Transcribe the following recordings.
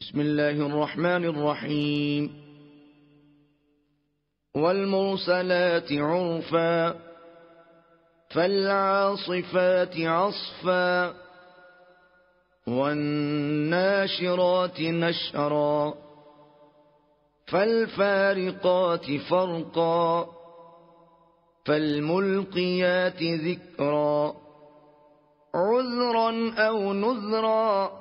بسم الله الرحمن الرحيم. والمرسلات عرفا فالعاصفات عصفا والناشرات نشرا فالفارقات فرقا فالملقيات ذكرا عذرا أو نذرا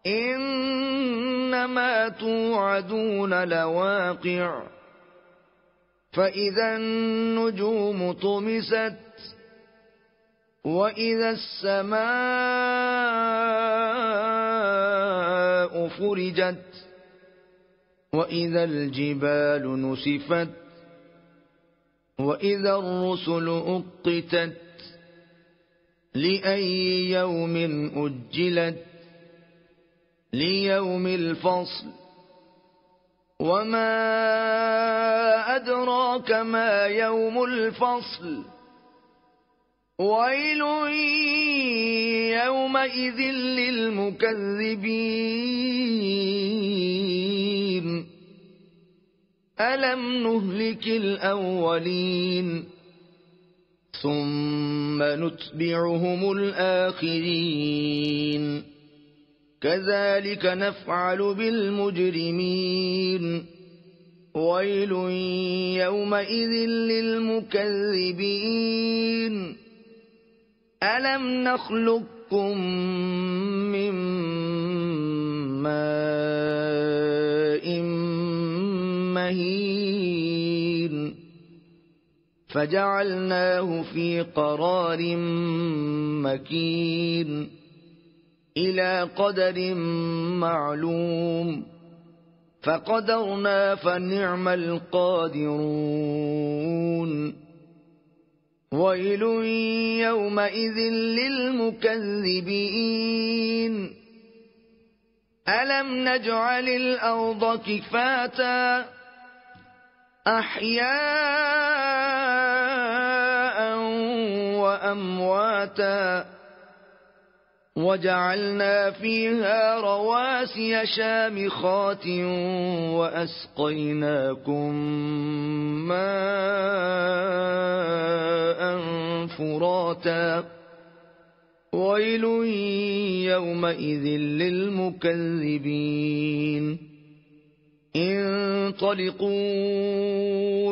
إنما توعدون لواقع فإذا النجوم طمست وإذا السماء فرجت وإذا الجبال نسفت وإذا الرسل أقتت لأي يوم أجلت ليوم الفصل وما أدراك ما يوم الفصل ويل يومئذ للمكذبين ألم نهلك الأولين ثم نتبعهم الآخرين كذلك نفعل بالمجرمين ويل يومئذ للمكذبين ألم نخلقكم من ماء مهين فجعلناه في قرار مكين إلى قدر معلوم فقدرنا فنعم القادرون ويل يومئذ للمكذبين ألم نجعل الأرض كفاتا أحياء وأمواتا وجعلنا فيها رواسي شامخات وأسقيناكم ماء فراتا ويل يومئذ للمكذبين انطلقوا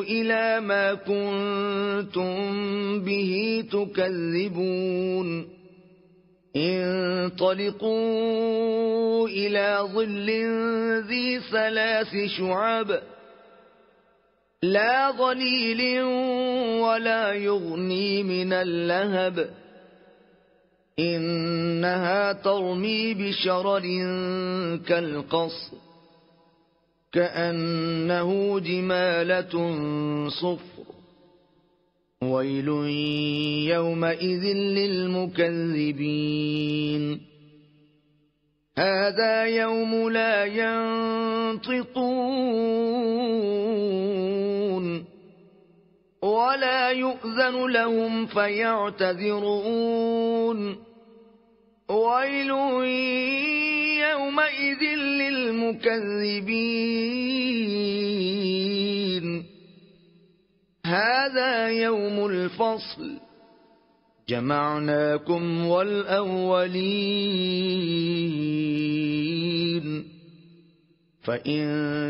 إلى ما كنتم به تكذبون انطلقوا إلى ظل ذي 3 شعب لا ظليل ولا يغني من اللهب إنها ترمي بشرر كالقصر كأنه جمالة صفر ويل يومئذ للمكذبين هذا يوم لا ينطقون ولا يؤذن لهم فيعتذرون ويل يومئذ للمكذبين هذا يوم الفصل جمعناكم والأولين فإن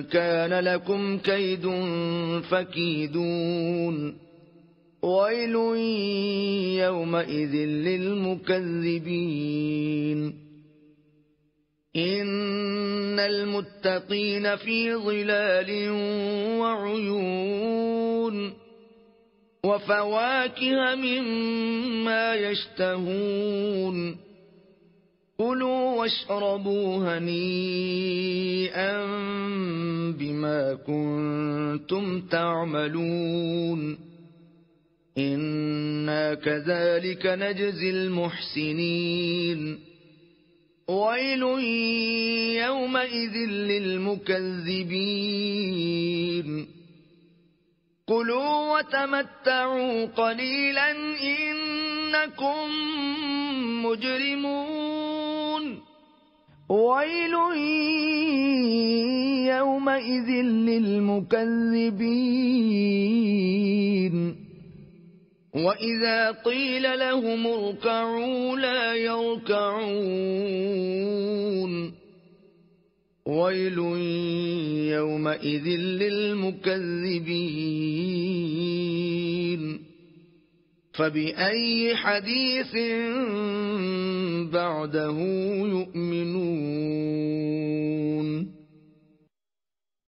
كان لكم كيد فكيدون ويل يومئذ للمكذبين إن المتقين في ظلال وعيون وفواكه مما يشتهون كلوا واشربوا هنيئا بما كنتم تعملون إنا كذلك نجزي المحسنين ويل يومئذ للمكذبين كلوا وتمتعوا قليلا إنكم مجرمون ويل يومئذ للمكذبين وإذا قيل لهم اركعوا لا يركعون ويل يومئذ للمكذبين فبأي حديث بعده يؤمنون